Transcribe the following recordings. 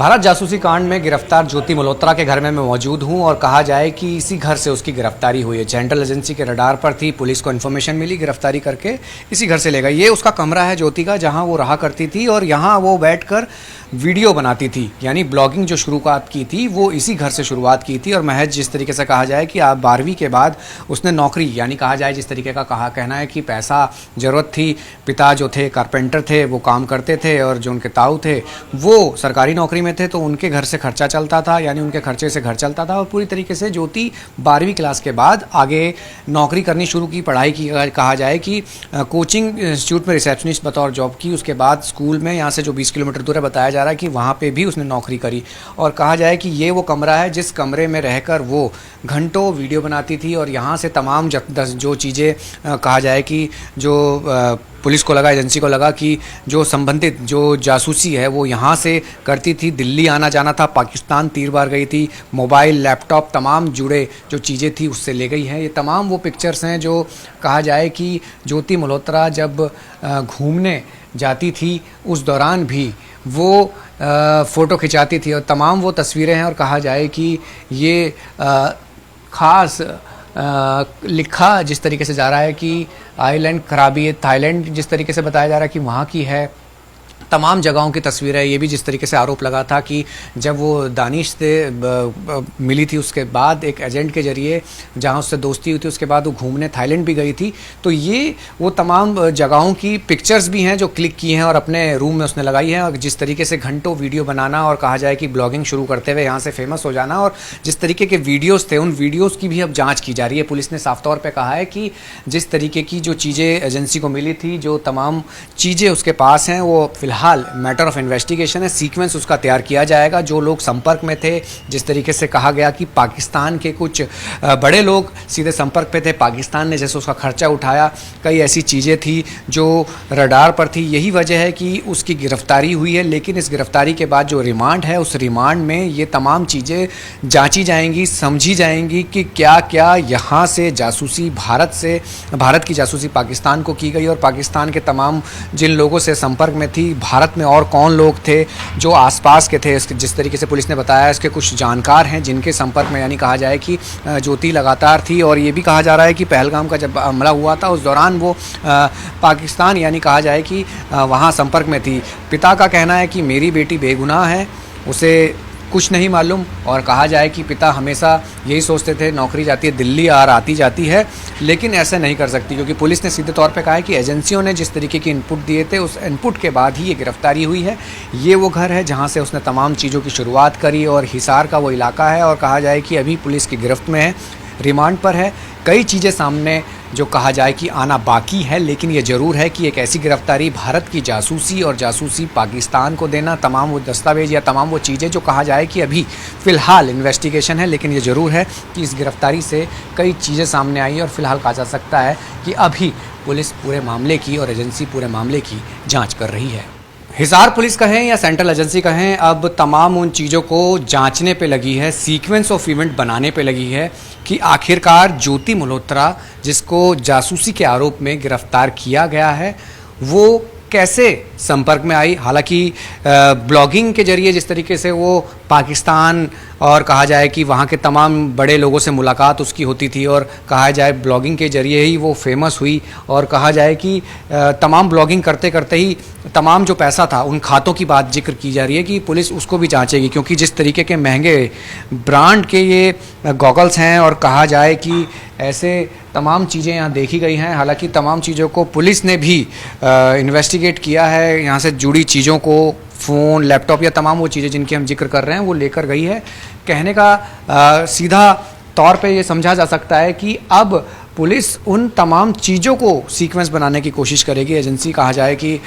भारत जासूसी कांड में गिरफ्तार ज्योति मल्होत्रा के घर में मैं मौजूद हूं और कहा जाए कि इसी घर से उसकी गिरफ्तारी हुई है। सेंट्रल एजेंसी के रडार पर थी, पुलिस को इन्फॉर्मेशन मिली, गिरफ्तारी करके इसी घर से ले गई। ये उसका कमरा है ज्योति का, जहां वो रहा करती थी और यहां वो बैठकर वीडियो बनाती थी, यानी ब्लॉगिंग जो शुरुआत की थी वो इसी घर से शुरुआत की थी। और महज जिस तरीके से कहा जाए कि आप 12वीं के बाद उसने नौकरी, यानी कहा जाए जिस तरीके का कहना है कि पैसा ज़रूरत थी, पिता जो थे कारपेंटर थे, वो काम करते थे और जो उनके ताऊ थे वो सरकारी नौकरी में थे, तो उनके घर से खर्चा चलता था, यानी उनके खर्चे से घर चलता था। और पूरी तरीके से ज्योति 12वीं क्लास के बाद आगे नौकरी करनी शुरू की, पढ़ाई की, कहा जाए कि कोचिंग इंस्टीट्यूट में रिसेप्शनिस्ट बतौर जॉब की। उसके बाद स्कूल में, यहाँ से जो 20 किलोमीटर दूर है, बताया जा रहा है कि वहाँ पे भी उसने नौकरी करी। और कहा जाए कि ये वो कमरा है जिस कमरे में रहकर वो घंटों वीडियो बनाती थी और यहाँ से तमाम जो चीज़ें कहा जाए कि जो पुलिस को लगा, एजेंसी को लगा कि जो संबंधित जो जासूसी है वो यहाँ से करती थी। दिल्ली आना जाना था, पाकिस्तान 3 बार गई थी, मोबाइल, लैपटॉप, तमाम जुड़े जो चीज़ें थी उससे ले गई हैं। ये तमाम वो पिक्चर्स हैं जो कहा जाए कि ज्योति मल्होत्रा जब घूमने जाती थी उस दौरान भी वो फ़ोटो खिंचाती थी। और तमाम वो तस्वीरें हैं और कहा जाए कि ये ख़ास लिखा जिस तरीके से जा रहा है कि आइलैंड खराबी, थाईलैंड जिस तरीके से बताया जा रहा है कि वहाँ की है, तमाम जगहों की तस्वीर है। ये भी जिस तरीके से आरोप लगा था कि जब वो दानिश से मिली थी उसके बाद एक एजेंट के जरिए जहां उससे दोस्ती हुई थी, उसके बाद वो घूमने थाईलैंड भी गई थी। तो ये वो तमाम जगहों की पिक्चर्स भी हैं जो क्लिक की हैं और अपने रूम में उसने लगाई हैं। और जिस तरीके से घंटों वीडियो बनाना और कहा जाए कि ब्लॉगिंग शुरू करते हुए यहाँ से फेमस हो जाना, और जिस तरीके के वीडियोज़ थे उन वीडियोज़ की भी अब जाँच की जा रही है। पुलिस ने साफ तौर पर कहा है कि जिस तरीके की जो चीज़ें एजेंसी को मिली थी, जो तमाम चीज़ें उसके पास हैं, वो फिलहाल मैटर ऑफ इन्वेस्टिगेशन है। सीक्वेंस उसका तैयार किया जाएगा। जो लोग संपर्क में थे, जिस तरीके से कहा गया कि पाकिस्तान के कुछ बड़े लोग सीधे संपर्क पे थे, पाकिस्तान ने जैसे उसका खर्चा उठाया, कई ऐसी चीज़ें थी जो रडार पर थी। यही वजह है कि उसकी गिरफ्तारी हुई है। लेकिन इस गिरफ्तारी के बाद जो रिमांड है, उस रिमांड में ये तमाम चीज़ें जांची जाएंगी, समझी जाएंगी कि क्या क्या यहाँ से जासूसी भारत की जासूसी पाकिस्तान को की गई और पाकिस्तान के तमाम जिन लोगों से संपर्क में थी, भारत में और कौन लोग थे जो आसपास के थे। जिस तरीके से पुलिस ने बताया, इसके कुछ जानकार हैं जिनके संपर्क में, यानी कहा जाए कि ज्योति लगातार थी। और ये भी कहा जा रहा है कि पहलगाम का जब हमला हुआ था उस दौरान वो पाकिस्तान, यानी कहा जाए कि वहाँ संपर्क में थी। पिता का कहना है कि मेरी बेटी बेगुनाह है, उसे कुछ नहीं मालूम। और कहा जाए कि पिता हमेशा यही सोचते थे, नौकरी जाती है दिल्ली और आती जाती है, लेकिन ऐसे नहीं कर सकती, क्योंकि पुलिस ने सीधे तौर पे कहा है कि एजेंसियों ने जिस तरीके की इनपुट दिए थे, उस इनपुट के बाद ही ये गिरफ्तारी हुई है। ये वो घर है जहां से उसने तमाम चीज़ों की शुरुआत करी और हिसार का वो इलाका है। और कहा जाए कि अभी पुलिस की गिरफ्त में है, रिमांड पर है। कई चीज़ें सामने जो कहा जाए कि आना बाकी है, लेकिन ये ज़रूर है कि एक ऐसी गिरफ्तारी, भारत की जासूसी और जासूसी पाकिस्तान को देना, तमाम वो दस्तावेज या तमाम वो चीज़ें जो कहा जाए कि अभी फ़िलहाल इन्वेस्टिगेशन है, लेकिन ये ज़रूर है कि इस गिरफ्तारी से कई चीज़ें सामने आई और फिलहाल कहा जा सकता है कि अभी पुलिस पूरे मामले की और एजेंसी पूरे मामले की जाँच कर रही है। हिसार पुलिस कहें या सेंट्रल एजेंसी कहें, अब तमाम उन चीज़ों को जांचने पे लगी है, सीक्वेंस ऑफ इवेंट बनाने पे लगी है कि आखिरकार ज्योति मल्होत्रा, जिसको जासूसी के आरोप में गिरफ्तार किया गया है, वो कैसे संपर्क में आई। हालांकि ब्लॉगिंग के जरिए जिस तरीके से वो पाकिस्तान और कहा जाए कि वहाँ के तमाम बड़े लोगों से मुलाकात उसकी होती थी, और कहा जाए ब्लॉगिंग के जरिए ही वो फेमस हुई। और कहा जाए कि तमाम ब्लॉगिंग करते करते ही तमाम जो पैसा था उन खातों की बात जिक्र की जा रही है कि पुलिस उसको भी जांचेगी, क्योंकि जिस तरीके के महंगे ब्रांड के ये गॉगल्स हैं और कहा जाए कि ऐसे तमाम चीज़ें यहाँ देखी गई हैं। हालांकि तमाम चीज़ों को पुलिस ने भी इन्वेस्टिगेट किया है, यहाँ से जुड़ी चीज़ों को, फ़ोन, लैपटॉप या तमाम वो चीज़ें जिनकी हम जिक्र कर रहे हैं वो लेकर गई है। कहने का सीधा तौर पे ये समझा जा सकता है कि अब पुलिस उन तमाम चीज़ों को सीक्वेंस बनाने की कोशिश करेगी। एजेंसी कहा जाए कि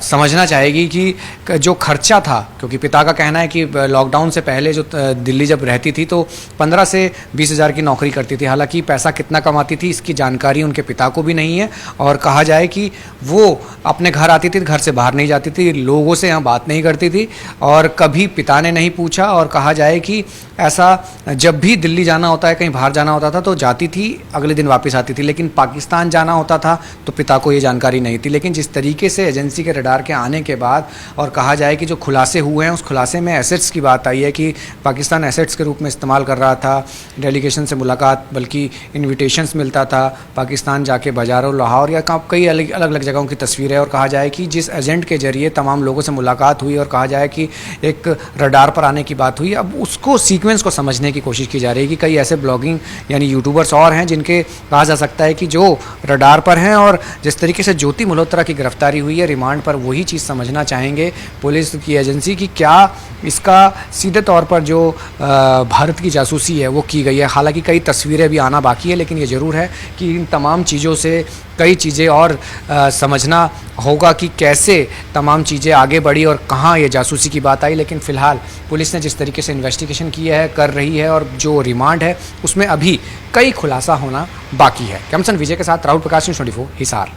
समझना चाहेगी कि जो खर्चा था, क्योंकि पिता का कहना है कि लॉकडाउन से पहले जो दिल्ली जब रहती थी तो 15 से 20 हज़ार की नौकरी करती थी। हालांकि पैसा कितना कमाती थी इसकी जानकारी उनके पिता को भी नहीं है। और कहा जाए कि वो अपने घर आती थी, घर से बाहर नहीं जाती थी, लोगों से यहाँ बात नहीं करती थी और कभी पिता ने नहीं पूछा। और कहा जाए कि ऐसा जब भी दिल्ली जाना होता है, कहीं बाहर जाना होता था तो जाती थी, अगले दिन वापस आती थी, लेकिन पाकिस्तान जाना होता था तो पिता को ये जानकारी नहीं थी। लेकिन जिस तरीके से एजेंसी के रडार के आने के बाद और कहा जाए कि जो खुलासे हुए हैं, उस खुलासे में एसेट्स की बात आई है कि पाकिस्तान एसेट्स के रूप में इस्तेमाल कर रहा था, डेलीगेशन से मुलाकात, बल्कि इन्विटेशंस मिलता था, पाकिस्तान जाके बाजारों, लाहौर या कई अलग अलग जगहों की तस्वीरें। और कहा जाए कि जिस एजेंट के जरिए तमाम लोगों से मुलाकात हुई और कहा जाए कि एक रडार पर आने की बात हुई, अब उसको सीक्वेंस को समझने की कोशिश की जा रही है कि कई ऐसे ब्लॉगिंग यानी यूट्यूबर्स और हैं जिनके कहा जा सकता है कि जो रडार पर हैं, और जिस तरीके से ज्योति मल्होत्रा की गिरफ्तारी हुई है रिमांड पर, वही चीज़ समझना चाहेंगे पुलिस की एजेंसी की क्या इसका सीधे तौर पर जो भारत की जासूसी है वो की गई है। हालांकि कई तस्वीरें भी आना बाकी है, लेकिन ये ज़रूर है कि इन तमाम चीज़ों से कई चीज़ें और समझना होगा कि कैसे तमाम चीज़ें आगे बढ़ी और कहाँ ये जासूसी की बात आई। लेकिन फ़िलहाल पुलिस ने जिस तरीके से इन्वेस्टिगेशन की है, कर रही है, और जो रिमांड है उसमें अभी कई खुलासा होना बाकी है। कैमसन विजय के साथ राहुल प्रकाश, न्यूज़ 24 हिसार।